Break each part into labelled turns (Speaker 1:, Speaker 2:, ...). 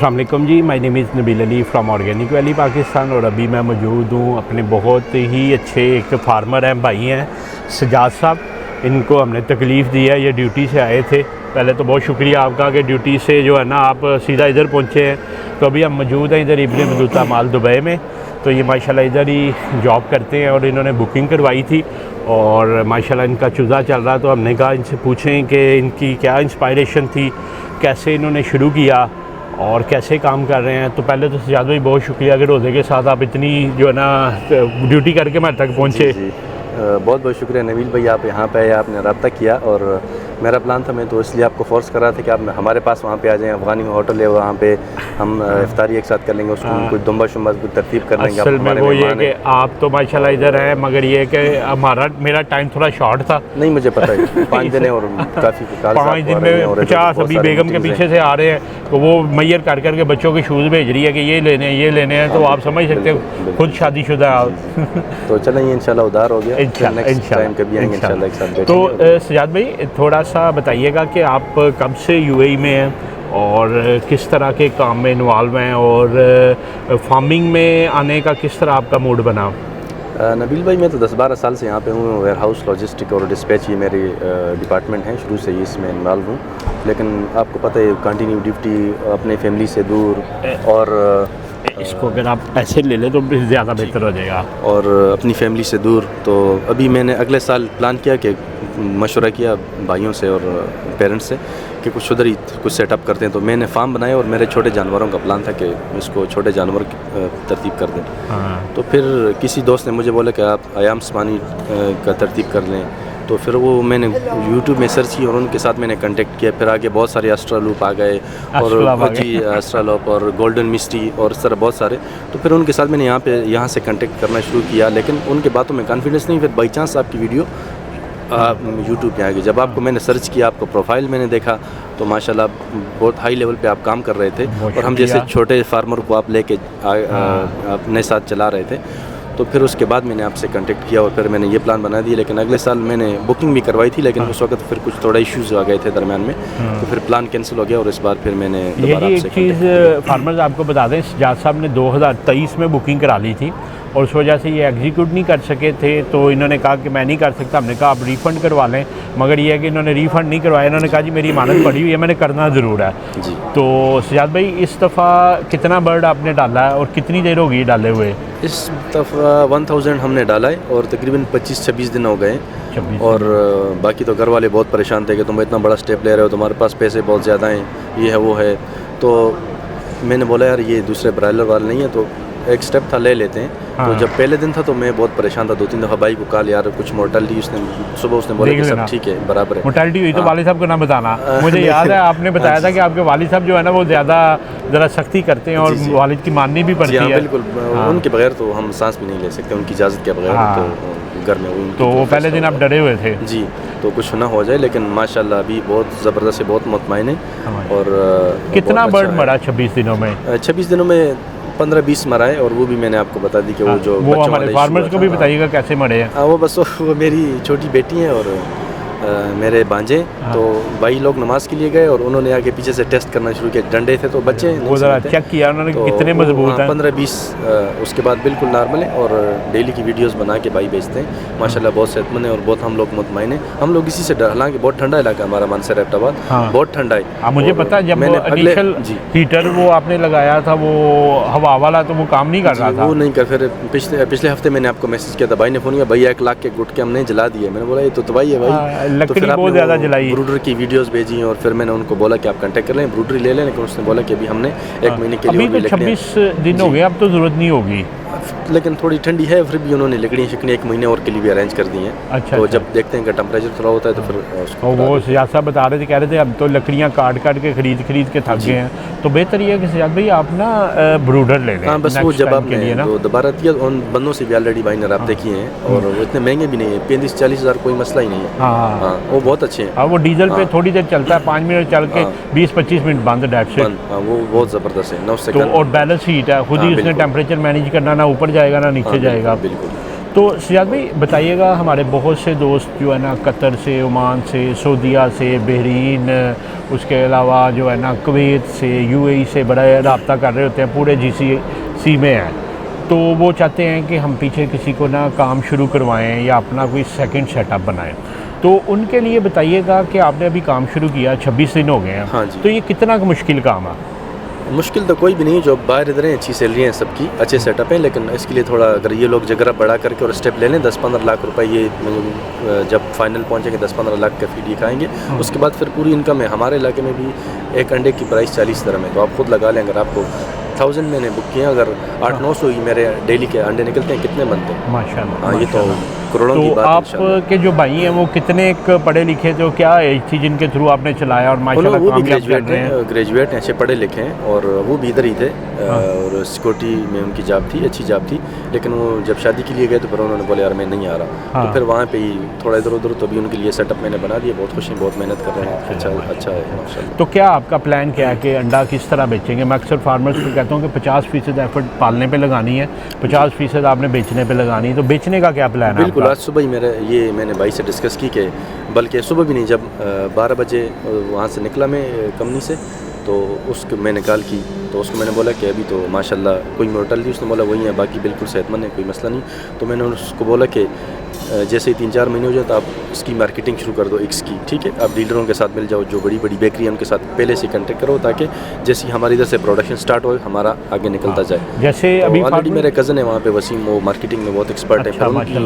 Speaker 1: अस्सलामुअलैकुम जी, my name is Nabeel Ali from organic valley Pakistan. और अभी मैं मौजूद हूँ अपने बहुत ही अच्छे एक फार्मर हैं, भाई हैं सजाद साहब। इनको हमने तकलीफ़ दी है, ये ड्यूटी से आए थे। पहले तो बहुत शुक्रिया आपका कि ड्यूटी से जो है ना आप सीधा इधर पहुँचे हैं। तो अभी हम मौजूद हैं इधर इब्न बतूता माल दुबई में। तो ये माशाल्लाह इधर ही जॉब करते हैं और इन्होंने बुकिंग करवाई थी और माशाल्लाह इनका चूज़ा चल रहा। तो हमने कहा इनसे पूछें कि इनकी क्या इंस्पायरेशन थी, कैसे इन्होंने शुरू किया और कैसे काम कर रहे हैं। तो पहले तो सजाद भाई बहुत शुक्रिया कि रोज़े के साथ आप इतनी जो है ना ड्यूटी करके हमारे तक पहुँचे।
Speaker 2: जी, बहुत बहुत शुक्रिया नबील भाई, आप यहाँ पे आए, आपने रब्ता किया। और मेरा प्लान था, मैं तो इसलिए आपको फोर्स कर रहा था कि आप हमारे पास वहाँ पे आ जाएं। अफगानी होटल है, वहाँ पे हम इफ्तारी एक साथ कर लेंगे, उसको कुछ दुम्बा शुम्बा कुछ तरतीब कर लेंगे।
Speaker 1: असल में वो ये कि आप तो माशाल्लाह इधर हैं, मगर ये कि मेरा टाइम थोड़ा शॉर्ट था।
Speaker 2: नहीं, मुझे पता है 5 दिन है और काफ़ी
Speaker 1: 5 दिन में 50 अभी बेगम के पीछे से आ रहे हैं। तो वो मैयर कर करके बच्चों के शूज़ भेज रही है कि ये लेने हैं। तो आप समझ सकते हो, खुद शादीशुदा आप।
Speaker 2: तो चलें, ये इंशाल्लाह उधार हो गया,
Speaker 1: इंशाल्लाह
Speaker 2: कभी आएंगे इंशाल्लाह एक साथ।
Speaker 1: तो सजाद भाई थोड़ा सा बताइएगा कि आप कब से यूएई में हैं और किस तरह के काम में इन्वॉल्व हैं और फार्मिंग में आने का किस तरह आपका मूड बना।
Speaker 2: नबील भाई, मैं तो 10-12 साल से यहाँ पे हूँ। वेयर हाउस, लॉजिस्टिक और डिस्पैच ये मेरी डिपार्टमेंट हैं, शुरू से ही इसमें इन्वॉल्व हूँ। लेकिन आपको पता है कंटिन्यू ड्यूटी, अपने फैमिली से दूर, और
Speaker 1: इसको अगर आप ऐसे ले लें तो ज़्यादा बेहतर हो जाएगा।
Speaker 2: और अपनी फैमिली से दूर। तो अभी मैंने अगले साल प्लान किया कि मशवरा किया भाइयों से और पेरेंट्स से कि कुछ उधर ही कुछ सेटअप करते हैं। तो मैंने फार्म बनाया और मेरे छोटे जानवरों का प्लान था कि इसको छोटे जानवर तरतीब कर दें। तो फिर किसी दोस्त ने मुझे बोला कि आप आयाम्स पानी का तरतीब कर लें। तो फिर वो मैंने यूट्यूब में सर्च की और उनके साथ मैंने कांटेक्ट किया। फिर आगे बहुत सारे एस्ट्रालूप आ गए और जी एस्ट्रालूप और गोल्डन मिस्टी और इस तरह बहुत सारे। तो फिर उनके साथ मैंने यहाँ से कांटेक्ट करना शुरू किया। लेकिन उनके बातों में कॉन्फिडेंस नहीं। फिर बाई चांस आपकी वीडियो यूट्यूब पे आ गई। जब आपको मैंने सर्च किया, आपको प्रोफाइल मैंने देखा, तो माशाल्लाह बहुत हाई लेवल पे आप काम कर रहे थे और हम जैसे छोटे फार्मर को आप लेके अपने साथ चला रहे थे। तो फिर उसके बाद मैंने आपसे कांटेक्ट किया और फिर मैंने ये प्लान बना दिया। लेकिन अगले साल मैंने बुकिंग भी करवाई थी, लेकिन उस वक्त फिर कुछ थोड़ा इश्यूज़ आ गए थे दरमियान में। तो फिर प्लान कैंसिल हो गया और इस बार फिर मैंने दोबारा आपसे
Speaker 1: एक चीज़ फार्मर्स आपको बता दें, सजाद साहब ने 2023 में बुकिंग करा ली थी और उस वजह से ये एग्जीक्यूट नहीं कर सके थे। तो इन्होंने कहा कि मैं नहीं कर सकता। हमने कहा आप रिफ़ंड करवा लें, मगर ये है कि इन्होंने रिफ़ंड नहीं करवाया। इन्होंने कहा जी मेरी मानत पड़ी हुई है, मैंने करना ज़रूर है
Speaker 2: जी।
Speaker 1: तो सजाद भाई इस दफ़ा कितना बर्ड आपने डाला है और कितनी देर होगी डाले हुए?
Speaker 2: इस दफ़ा 1000 हमने डाला है और तकरीबन 25-26 दिन हो गए। और बाकी तो घर वाले बहुत परेशान थे कि तुम इतना बड़ा स्टेप ले रहे हो, तुम्हारे पास पैसे बहुत ज़्यादा हैं, ये है वो है। तो मैंने बोला यार ये दूसरे ब्रायलर वाले नहीं है, तो एक स्टेप था ले लेते हैं। तो जब पहले दिन था तो मैं बहुत परेशान था। 2-3 दफ़ा भाई को कहा यार कुछ मोर्टेलिटी, उसने बोला कि सब ठीक है, बराबर है।
Speaker 1: मोर्टेलिटी हुई तो वालिद साहब को ना बताना। मुझे याद है आपने बताया था कि आपके वालिद साहब जो है ना वो ज़्यादा ज़रा सख्ती करते हैं और वालिद की माननी भी पड़ती है।
Speaker 2: बिल्कुल, उनके बगैर तो हम सांस भी नहीं ले सकते, उनकी इजाज़त के बगैर। तो घर में
Speaker 1: तो वो पहले दिन आप डरे हुए थे
Speaker 2: जी, तो कुछ ना हो जाए। लेकिन माशाल्लाह अभी बहुत ज़बरदस्त है, बहुत मुतमईन है। और
Speaker 1: कितना बर्ड मरा 26 दिनों में?
Speaker 2: 26 दिनों में 15-20 मरा है। और वो भी मैंने आपको बता दी कि वो
Speaker 1: हमारे फार्मर्स को भी बताइएगा कैसे मरे हैं।
Speaker 2: वो बस वो मेरी छोटी बेटी हैं और मेरे भांजे। तो भाई लोग नमाज के लिए गए और उन्होंने आगे पीछे से टेस्ट करना शुरू किया। डंडे थे तो बच्चे
Speaker 1: वो ज़रा चेक किया उन्होंने
Speaker 2: तो
Speaker 1: कितने मजबूत हैं।
Speaker 2: 15-20 उसके बाद बिल्कुल नॉर्मल है और डेली की वीडियोस बना के भाई भेजते हैं। माशाल्लाह बहुत सेहतमंद है और बहुत हम लोग मुतमईन हैं। हम लोग इसी से हालांकि बहुत ठंडा इलाका हमारा मानसर एबटाबाद, बहुत ठंडा है।
Speaker 1: मुझे पता है जब इनिशियल हीटर वो आपने लगाया था वो हवा वाला, तो वो काम नहीं कर रहा था।
Speaker 2: वो नहीं कर, फिर पिछले हफ्ते मैंने आपको मैसेज किया था, भाई ने फ़ोन किया, भैया 1 लाख के गुटके हमने जला दिए। मैंने बोला ये तो तबाही है भाई।
Speaker 1: लकड़ी बहुत ज़्यादा जलाई।
Speaker 2: ब्रूडर की वीडियोस भेजी और फिर मैंने उनको बोला कि आप कांटेक्ट कर लें, ब्रूडरी ले लें। लेकिन उसने बोला कि अभी हमने 1 महीने के लिए
Speaker 1: अभी तो 26 दिन हो गए, अब तो ज़रूरत नहीं होगी।
Speaker 2: लेकिन थोड़ी ठंडी है, फिर भी उन्होंने लकड़ियाँ शिकड़ियाँ 1 महीने और के लिए भी अरेंज कर दी हैं। तो जब देखते हैं कि टेम्परेचर थोड़ा होता है तो फिर उसको
Speaker 1: वो सजाद साहब बता रहे थे, कह रहे थे अब तो लकड़ियाँ काट के खरीद के थक गए हैं। तो बेहतर ये है कि सजाद भाई आप ना ब्रूडर ले लें।
Speaker 2: हाँ, बस वो जब आपने तो दोबारा दिया उन बंदों से भी ऑलरेडी भाई ने रब्ते किए हैं और वो इतने महंगे भी नहीं है, 35-40 हज़ार कोई मसला ही नहीं है। हाँ, वो बहुत अच्छे हैं।
Speaker 1: वो डीजल पे थोड़ी देर चलता है, 5 मिनट चल के 20-25 मिनट बंद, डेट से।
Speaker 2: वो बहुत ज़बरदस्त है। 9
Speaker 1: सेकंड और बैलेंस हीट है, खुद ही उसने टेम्परेचर मैनेज करना, ना ऊपर जाएगा ना नीचे जाएगा।
Speaker 2: बिल्कुल।
Speaker 1: तो सजाद भाई बताइएगा, हमारे बहुत से दोस्त जो है ना कतर से, ओमान से, सऊदीया से, बहरीन, उसके अलावा जो है ना कुवैत से, यूएई से बड़ा रब्ता कर रहे होते हैं, पूरे जीसीसी में हैं। तो वो चाहते हैं कि हम पीछे किसी को ना काम शुरू करवाएं या अपना कोई सेकंड सेटअप बनाएं। तो उनके लिए बताइएगा कि आपने अभी काम शुरू किया, 26 दिन हो गए हैं।
Speaker 2: हाँ जी।
Speaker 1: तो ये कितना मुश्किल काम है?
Speaker 2: मुश्किल तो कोई भी नहीं, जो बाहर इधर हैं अच्छी सैलरी हैं सबकी, अच्छे सेटअप हैं, लेकिन इसके लिए थोड़ा अगर ये लोग जगह बढ़ा करके और स्टेप ले लें 10-15 लाख रुपए ये जब फाइनल पहुंचेंगे 10-15 लाख का फीड ये खाएंगे, उसके बाद फिर पूरी इनकम है। हमारे इलाके में भी एक अंडे की प्राइस 40 dirham है, तो आप खुद लगा लें। अगर आपको 1000 मैंने बुक किए, अगर 800-900 ही मेरे डेली के अंडे निकलते हैं, कितने बनते हैं?
Speaker 1: माशाल्लाह।
Speaker 2: हाँ, ये तो करोड़ों की
Speaker 1: तो
Speaker 2: बात है इंशाल्लाह।
Speaker 1: आपके जो भाई हैं वो कितने पढ़े लिखे थे, क्या एज थी जिनके थ्रू आपने चलाया और माशाल्लाह
Speaker 2: वो भी
Speaker 1: कामयाब कर रहे हैं?
Speaker 2: ग्रेजुएट हैं, अच्छे पढ़े लिखे हैं, और वो भी इधर ही थे। और सिक्योरिटी में उनकी जॉब थी, अच्छी जॉब थी, लेकिन वो जब शादी के लिए गए तो फिर उन्होंने बोले यार मैं नहीं आ रहा। तो फिर वहाँ पे ही थोड़ा इधर उधर, तो भी उनके लिए सेटअप मैंने बना दिया। बहुत खुश हैं, बहुत मेहनत कर रहे हैं, अच्छा है माशाल्लाह।
Speaker 1: तो क्या आपका प्लान क्या है कि अंडा किस तरह बेचेंगे? मैं अक्सर फार्मर्स को कहता हूँ कि 50% एफर्ट पालने पे लगानी है, 50% आपने बेचने पे लगानी है। तो बेचने का क्या प्लान है?
Speaker 2: बिल्कुल, आज सुबह ही ये मैंने भाई से डिस्कस की कि बल्कि सुबह भी नहीं, जब 12 बजे वहाँ से निकला मैं कंपनी से, तो उसको मैंने कॉल की, तो उसको मैंने बोला कि अभी तो माशाल्लाह कोई मोटल थी, उसने बोला वही है, बाकी बिल्कुल सेहतमंद है, कोई मसला नहीं। तो मैंने उसको बोला कि जैसे ही 3-4 महीने हो जाए तो आप इसकी मार्केटिंग शुरू कर दो एक्स की, ठीक है? आप डीलरों के साथ मिल जाओ, जो बड़ी बड़ी बेकरी है उनके साथ पहले से कॉन्टेक्ट करो, ताकि जैसे ही हमारी इधर से प्रोडक्शन स्टार्ट हो हमारा आगे निकलता जाए।
Speaker 1: जैसे
Speaker 2: तो
Speaker 1: अभी
Speaker 2: ऑलरेडी मेरे कज़न है वहाँ पे वसीम, वो मार्केटिंग में बहुत एक्सपर्ट है,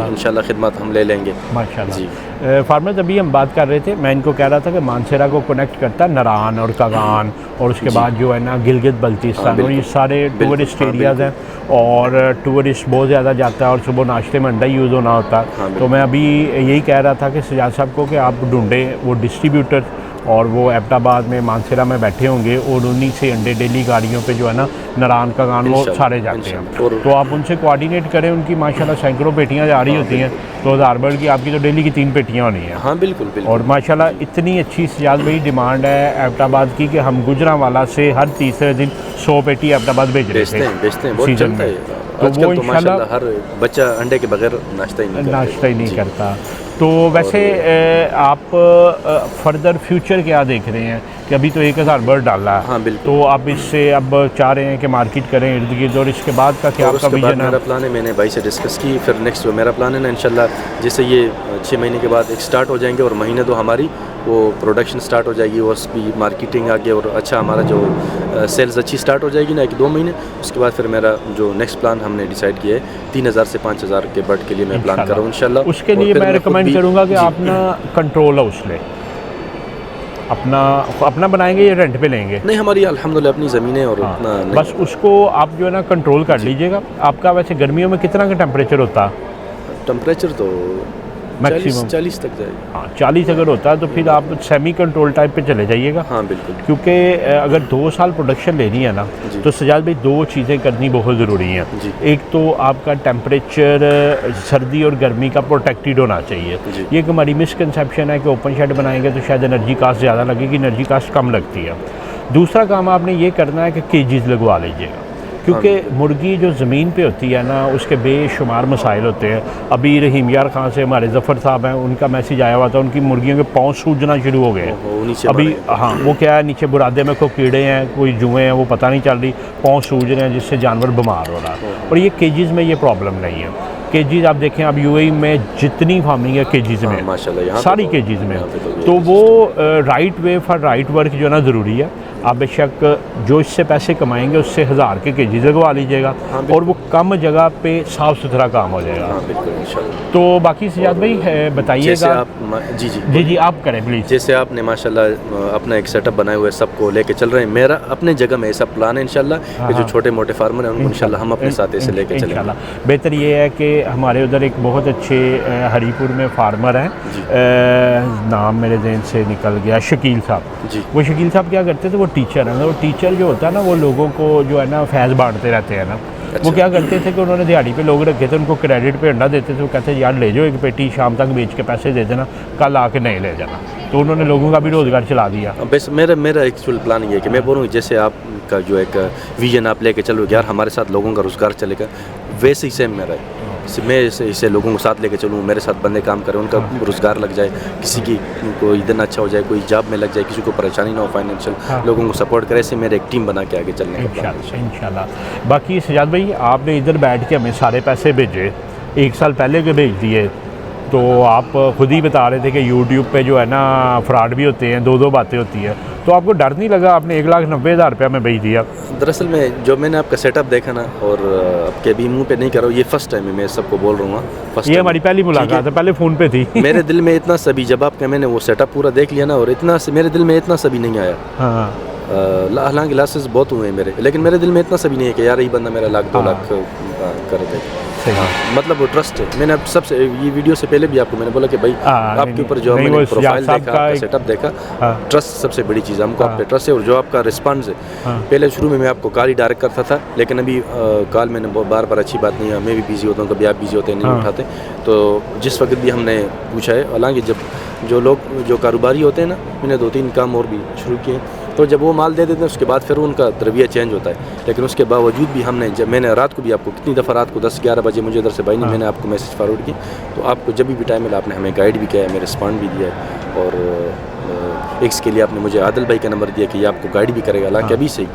Speaker 2: इंशाल्लाह खिदमत हम ले लेंगे
Speaker 1: माशाल्लाह
Speaker 2: जी।
Speaker 1: फार्मर्स अभी हम बात कर रहे थे, मैं इनको कह रहा था कि मानसेरा को कनेक्ट करता है नारान और कागान, और उसके बाद जो है ना गिलगित बल्तिस्तान, और ये सारे टूरिस्ट एरियाज़ हैं, और टूरिस्ट बहुत ज़्यादा जाता है, और सुबह नाश्ते में अंडा यूज़ होना होता है। तो मैं अभी यही कह रहा था कि सजाद साहब को कि आप ढूंढें वो डिस्ट्रीब्यूटर, और वो एबटाबाद में मानसेरा में बैठे होंगे, और उन्हीं से अंडे डेली गाड़ियों पे जो है ना नारान कागान वो सारे जाते हैं। तो आप उनसे कोऑर्डिनेट करें, उनकी माशाल्लाह सैकड़ों पेटियाँ जा रही होती हैं, तो 1000 बर्ड की आपकी तो डेली की 3 पेटियाँ होनी हैं।
Speaker 2: हाँ बिल्कुल।
Speaker 1: और माशाल्लाह इतनी अच्छी सजाद भाई डिमांड है एबटाबाद की कि हम गुजरांवाला से हर तीसरे दिन 100 पेटी एबटाबाद भेजते हैं,
Speaker 2: बहुत चलता है।
Speaker 1: तो वो इंशाल्लाह
Speaker 2: हर बच्चा अंडे के बगैर नाश्ता ही नहीं
Speaker 1: करता। तो वैसे आप फर्दर फ्यूचर क्या देख रहे हैं कि अभी तो 1000 बर्ड डाला है?
Speaker 2: हाँ बिल्कुल।
Speaker 1: तो आप इससे अब चाह रहे हैं कि मार्केट करें इर्द गिर्द, और इसके बाद का क्या आपका विजन है?
Speaker 2: मेरा प्लान है, मैंने भाई से डिस्कस की, फिर नेक्स्ट जो मेरा प्लान है ना इंशाल्लाह, जैसे ये 6 महीने के बाद एक स्टार्ट हो जाएंगे, और महीने तो हमारी वो प्रोडक्शन स्टार्ट हो जाएगी, उसकी मार्केटिंग आगे, और अच्छा हमारा जो सेल्स अच्छी स्टार्ट हो जाएगी ना 1-2 महीने, उसके बाद फिर मेरा जो नेक्स्ट प्लान हमने डिसाइड किया है 3000 से 5000 के बर्ड के लिए मैं प्लान कर रहा हूँ इंशाल्लाह।
Speaker 1: उसके लिए मैं रिकमेंड करूँगा कि आप ना कंट्रोल हाउस लें, अपना बनाएंगे या रेंट पे लेंगे?
Speaker 2: नहीं, हमारी अल्हम्दुलिल्लाह अपनी ज़मीन है, और अपना
Speaker 1: बस उसको आप जो है ना कंट्रोल कर लीजिएगा। आपका वैसे गर्मियों में कितना का टेम्परेचर होता है?
Speaker 2: टेम्परेचर तो
Speaker 1: मैक्सिमम
Speaker 2: 40 तक जाएगा।
Speaker 1: हाँ 40 अगर होता है तो फिर आप सेमी कंट्रोल टाइप पे चले जाइएगा।
Speaker 2: हाँ बिल्कुल,
Speaker 1: क्योंकि अगर 2 साल प्रोडक्शन लेनी है ना, तो सजाद भाई 2 चीज़ें करनी बहुत ज़रूरी हैं। एक तो आपका टेम्परेचर सर्दी और गर्मी का प्रोटेक्टेड होना चाहिए। ये एक हमारी मिसकंसेप्शन है कि ओपन शेड बनाएंगे तो शायद एनर्जी कास्ट ज़्यादा लगेगी, एनर्जी कास्ट कम लगती है। दूसरा काम आपने ये करना है कि केजेस लगवा लीजिएगा, क्योंकि मुर्गी जो ज़मीन पे होती है ना उसके बेशुमार मसाइल होते हैं। अभी रहीम यार खान से हमारे ज़फ़र साहब हैं, उनका मैसेज आया हुआ था, उनकी मुर्गियों के पाँव सूजना शुरू हो गए हैं अभी। हाँ वो क्या है, नीचे बुरादे में कोई कीड़े हैं, कोई जुएँ हैं, वो पता नहीं चल रही, पाँव सूज रहे हैं, जिससे जानवर बीमार हो रहा है। और ये केजेस में ये प्रॉब्लम नहीं है। केजीज आप देखें, अब यूएई में जितनी फार्मिंग है केजीज में,
Speaker 2: माशाल्लाह
Speaker 1: सारी केजीज में, तो वो right way for right work जो है ना ज़रूरी है। आप बेशक जो इससे पैसे कमाएंगे उससे 1000 के केजीज लगवा लीजिएगा, और वो कम जगह पे साफ़ सुथरा काम हो जाएगा। तो बाकी सजाद भाई बताइएगा। जी आप करें प्लीज़।
Speaker 2: जैसे आपने माशाल्लाह अपना एक सेटअप बनाए हुए सबको लेके चल रहे हैं, मेरा अपने जगह में ऐसा प्लान है इंशाल्लाह कि जो छोटे मोटे फार्मर हैं उनको इंशाल्लाह हम अपने साथ ऐसे लेके चलेंगे।
Speaker 1: बेहतर ये है कि हमारे उधर एक बहुत अच्छे हरीपुर में फार्मर हैं, नाम मेरे जहन से निकल गया, शकील साहब। वो शकील साहब क्या करते थे, वो टीचर हैं। वो टीचर जो होता है ना, वो लोगों को जो है ना फैज़ बांटते रहते हैं ना। वो क्या करते थे कि उन्होंने दिहाड़ी पे लोग रखे थे, उनको क्रेडिट पे अंडा देते थे। वो कहते थे यार ले जाओ एक पेटी, शाम तक बेच के पैसे दे देना, कल आके नहीं ले जाना। तो उन्होंने लोगों का भी रोज़गार चला दिया।
Speaker 2: बस मेरा एक्चुअल प्लान ये है कि मैं बोलूँ जैसे आपका जो एक विजन आप लेके चलो यार हमारे साथ लोगों का रोज़गार चलेगा, वैसे ही सेम मेरा है। मैं इसे लोगों को साथ लेके चलूँ, मेरे साथ बंदे काम करें, उनका रोज़गार लग जाए, किसी की कोई दिन अच्छा हो जाए, कोई जॉब में लग जाए, किसी को परेशानी ना हो फाइनेंशियल, लोगों को सपोर्ट करे, ऐसे मेरे एक टीम बना के आगे चलने का प्लान।
Speaker 1: इंशाल्लाह। बाकी सजाद भाई, आपने इधर बैठ के हमें सारे पैसे भेजे, 1 साल पहले के भेज दिए, तो आप खुद ही बता रहे थे कि यूट्यूब पे जो है ना फ्रॉड भी होते हैं, 2 बातें होती हैं, तो आपको डर नहीं लगा? आपने 1,90,000 रुपया में भेज दिया।
Speaker 2: दरअसल में जो मैंने आपका सेटअप देखा ना, और आपके अभी मुंह पे नहीं कर रहा हूँ, ये फर्स्ट टाइम है, मैं सबको बोल रहा हूँ,
Speaker 1: ये हमारी पहली मुलाकात है, पहले फ़ोन पे थी।
Speaker 2: मेरे दिल में इतना सभी, जब आपका मैंने वो सेटअप पूरा देख लिया ना, और इतना मेरे दिल में इतना सभी नहीं आया।
Speaker 1: हाँ,
Speaker 2: हालांकि लॉसेस बहुत हुए हैं मेरे, लेकिन मेरे दिल में इतना सभी नहीं है कि यार ये बंदा मेरा 1,00,000 2 लाख कर दे। मतलब वो ट्रस्ट है। मैंने अब सबसे ये वीडियो से पहले भी आपको मैंने बोला कि भाई आपके ऊपर जो मैंने प्रोफाइल देखा, आपका सेटअप देखा, ट्रस्ट सबसे बड़ी चीज़ है, हमको आप पे ट्रस्ट है। और जो आपका रिस्पॉन्स है, पहले शुरू में मैं आपको कॉल ही डायरेक्ट करता था, लेकिन अभी कॉल मैंने बार बार अच्छी बात नहीं है, मैं भी बिजी होता हूँ, कभी आप बिजी होते हैं, नहीं उठाते, तो जिस वक्त भी हमने पूछा है, हालांकि जब जो लोग जो कारोबारी होते हैं ना, मैंने 2-3 काम और भी शुरू किए, तो जब वो माल दे देते हैं उसके बाद फिर उनका रवैया चेंज होता है। लेकिन उसके बावजूद भी हमने, जब मैंने रात को भी आपको कितनी दफ़ा रात को 10-11 बजे मुझे इधर से भाई नहीं, मैंने आपको मैसेज फॉरवर्ड की, तो आपको जब भी टाइम मिला आपने हमें गाइड भी किया है, हमें रिस्पॉन्ड भी दिया है। और एक्स के लिए आपने मुझे आदिल भाई का नंबर दिया कि ये आपको गाइड भी करेगा, हालांकि अभी से ही।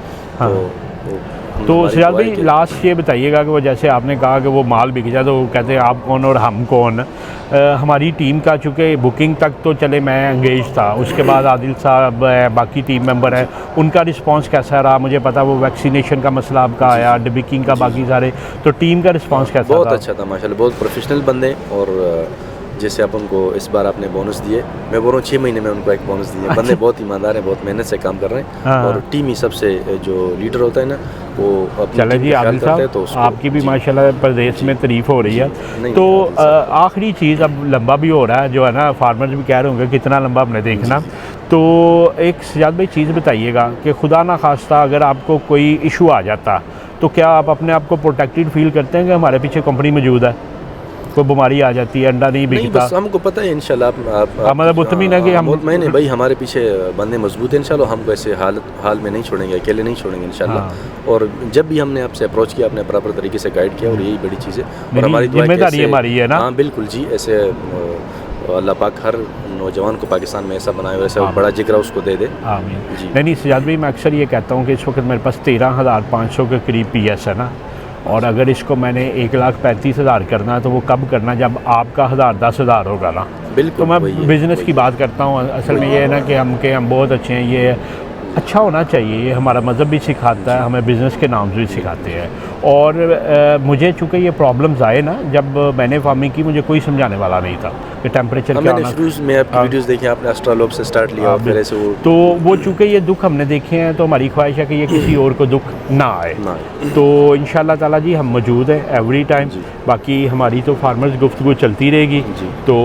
Speaker 1: तो सिराज भाई लास्ट ये बताइएगा कि वो जैसे आपने कहा कि वो माल बिक जाए, तो कहते हैं आप कौन और हम कौन। हमारी टीम का चूँकि बुकिंग तक तो चले मैं एंगेज था, उसके बाद आदिल साहब बाकी टीम मेंबर हैं, उनका रिस्पांस कैसा रहा? मुझे पता वो वैक्सीनेशन का मसला आपका आया, बुकिंग का, बाकी सारे, तो टीम का रिस्पांस कैसा
Speaker 2: बहुत
Speaker 1: था?
Speaker 2: अच्छा था माशाल्लाह, बहुत प्रोफेशनल बंदे। और जैसे आप उनको इस बार आपने बोनस दिए, मैं बोल रहा हूँ 6 महीने में उनको एक बोनस दिए। बंदे बहुत ईमानदार हैं, बहुत मेहनत से काम कर रहे हैं, और टीम ही सबसे जो लीडर होता है ना, वो
Speaker 1: चले जी आदिल साहब, तो आपकी भी माशाल्लाह प्रदेश में तारीफ़ हो रही है। तो आखिरी चीज़, अब लंबा भी हो रहा है जो है ना, फार्मर्स भी कह रहे होंगे कितना लंबा हमने देखना, तो एक सजाद भाई चीज़ बताइएगा कि खुदा ना खास्ता अगर आपको कोई इशू आ जाता, तो क्या आप अपने आप को प्रोटेक्टेड फील करते हैं कि हमारे पीछे कंपनी मौजूद है? कोई बीमारी आ जाती है, अंडा नहीं बिकता,
Speaker 2: बस हमको पता है इंशाल्लाह,
Speaker 1: मतलब मुतमिन है कि हम
Speaker 2: मैंने भाई हमारे पीछे बंदे मजबूत हैं इंशाल्लाह, हमको ऐसे हाल में नहीं छोड़ेंगे, अकेले नहीं छोड़ेंगे इंशाल्लाह। और जब भी हमने आपसे अप्रोच किया, आपने प्रॉपर तरीके से गाइड किया, और यही बड़ी चीज़ है, और हमारी
Speaker 1: जिम्मेदारी हमारी है ना।
Speaker 2: हाँ बिल्कुल जी, ऐसे अल्लाह पाक हर नौजवान को पाकिस्तान में ऐसा बनाए, वैसा बड़ा जिक्र उसको दे दे।
Speaker 1: आमीन। नहीं सजाद भाई, मैं अक्सर ये कहता हूँ कि इस वक्त मेरे पास 13,500 के करीब PS है ना, और अगर इसको मैंने 1,35,000 करना है, तो वो कब करना जब आपका 10,000 होगा ना।
Speaker 2: बिल्कुल।
Speaker 1: तो मैं बिज़नेस की बात करता हूँ, असल में ये है ना कि हम बहुत अच्छे हैं, ये अच्छा होना चाहिए, ये हमारा मज़हब भी सिखाता है, हमें बिज़नेस के नाम से भी सिखाते हैं। और मुझे चूँकि ये प्रॉब्लम्स आए ना, जब मैंने फार्मिंग की, मुझे कोई समझाने वाला नहीं था कि टेम्परेचर क्या होना।
Speaker 2: शुरू में आपकी वीडियोस देखी, आपने एस्ट्रोलोब से स्टार्ट लिया, फिर ऐसे
Speaker 1: वो चूँकि ये दुख हमने देखे हैं, तो हमारी ख्वाहिश है कि ये किसी और को दुख ना आए। तो इंशाल्लाह ताला जी हम मौजूद हैं एवरी टाइम। बाकी हमारी तो फार्मर्स गुफ्तगू चलती रहेगी। तो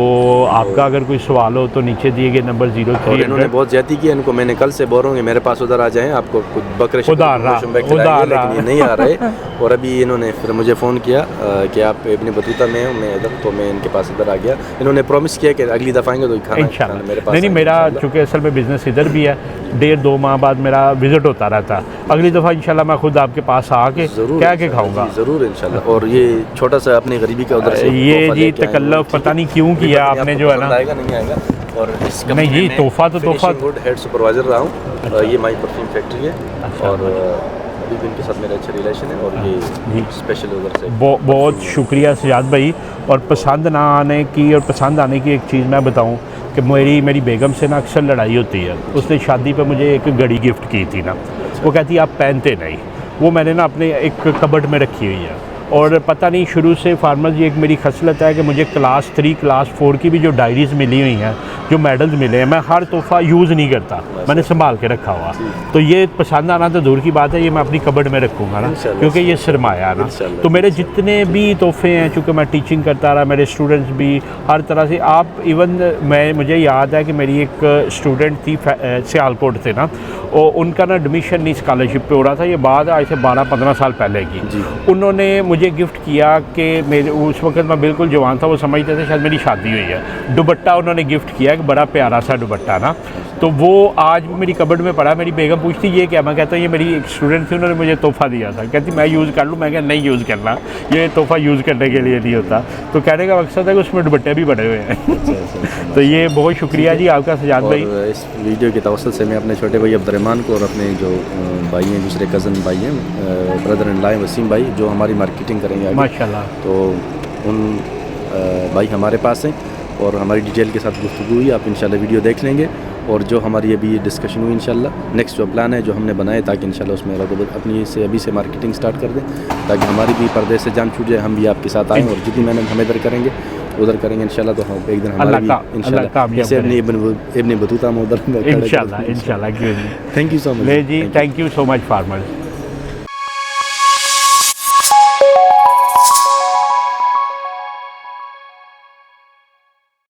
Speaker 1: आपका अगर कोई सवाल हो तो नीचे दिए गए नंबर 03।
Speaker 2: इन्होंने बहुत ज्यादा किया, इनको मैंने कल से बोल रहा हूँ मेरे पास उधर आ जाएं, आपको कुछ बकरे लेकिन ये नहीं आ रहे। और अभी इन्होंने फिर मुझे फ़ोन किया कि आप इब्न बतूता में हो, मैं इधर, तो मैं इनके पास इधर आ गया। इन्होंने प्रॉमिस किया कि अगली दफ़ा आएंगे तो खाना मेरे पास।
Speaker 1: नहीं, मेरा चूँकि असल में बिज़नेस इधर भी है, 1.5-2 माह बाद मेरा विज़िट होता रहता। अगली दफ़ा इंशाल्लाह मैं खुद आपके पास आके क्या के खाऊंगा
Speaker 2: ज़रूर इंशाल्लाह। और ये छोटा सा अपनी गरीबी का उधर से
Speaker 1: ये जी तकल्लुफ़ पता नहीं क्यों किया आपने, जो है ना,
Speaker 2: आएगा नहीं आएगा। और इस
Speaker 1: नहीं जी, तोहफा तो तोहफा।
Speaker 2: गुड हेड सुपरवाइज़र रहा हूँ। ये माई परफ्यूम फैक्ट्री है, और अभी भी इनके साथ मेरा अच्छा रिलेशन है, और ये स्पेशल उधर से
Speaker 1: बहुत शुक्रिया सजाद भाई। और पसंद ना आने की और पसंद आने की एक चीज़ मैं बताऊं कि मेरी बेगम से ना अक्सर लड़ाई होती है। उसने शादी पे मुझे एक घड़ी गिफ्ट की थी ना, वो कहती है आप पहनते नहीं, वो मैंने ना अपने एक कबर्ड में रखी हुई है। और पता नहीं शुरू से फार्मर्स ये एक मेरी खसलत है कि मुझे क्लास 3 क्लास 4 की भी जो डायरीज़ मिली हुई हैं, जो मेडल्स मिले हैं, मैं हर तोहफ़ा यूज़ नहीं करता, मैंने संभाल के रखा हुआ। तो ये पसंद आना तो दूर की बात है, ये मैं अपनी कबर्ड में रखूँगा ना, क्योंकि ये सरमाया है ना। तो मेरे जितने भी तोहफ़े हैं, चूँकि मैं टीचिंग करता रहा, मेरे स्टूडेंट्स भी हर तरह से, आप इवन मुझे याद है कि मेरी एक स्टूडेंट थी सियालकोट से ना, और उनका ना एडमिशन नहीं स्कॉलरशिप पे हो रहा था, ये बात आज से 12-15 साल पहले की। उन्होंने मुझे गिफ्ट किया कि मेरे उस वक्त मैं बिल्कुल जवान था, वो समझते थे शायद मेरी शादी हुई है। दुपट्टा उन्होंने गिफ्ट किया, एक बड़ा प्यारा सा दुपट्टा ना, तो वो आज मेरी कबर्ड में पड़ा। मेरी बेगम पूछती ये क्या, मैं कहता हूँ ये मेरी एक स्टूडेंट थी, उन्होंने मुझे तोहफ़ा दिया था। कहती मैं यूज़ कर लूँ, मैं क्या नहीं यूज़ करना, ये तोहफ़ा यूज़ करने के लिए नहीं होता। तो कहने का मकसद है कि उसमें दुपट्टे भी बने हुए हैं। तो ये बहुत शुक्रिया जी आपका सजाद भाई।
Speaker 2: और इस वीडियो के तवसल से मैं अपने छोटे भाई अब्दुर्रहमान को और अपने जो भाई हैं, दूसरे कज़न भाई हैं, ब्रदर इन लॉ वसीम भाई, जो हमारी मार्केटिंग करेंगे आगे,
Speaker 1: माशाल्लाह।
Speaker 2: तो उन भाई हमारे पास हैं और हमारी डिटेल के साथ गुफ्तगू हुई। आप इंशाल्लाह वीडियो देख लेंगे और जो हमारी अभी डिस्कशन हुई इंशाल्लाह नेक्स्ट जो प्लान है जो हमने बनाए, ताकि इंशाल्लाह उसमें अपनी से अभी से मार्केटिंग स्टार्ट कर दें, ताकि हमारी भी पर्दे से जान छूट जाए, हम भी आपके साथ आएँ और जितनी मेहनत हम इधर करेंगे उधर करेंगे इंशाल्लाह। तो हम एक दिन हमारा भी इंशाल्लाह जैसे इब्न बतूता में उधर
Speaker 1: इंशाल्लाह क्यों नहीं।
Speaker 2: थैंक यू सो मच
Speaker 1: जी, thank you so much farmers.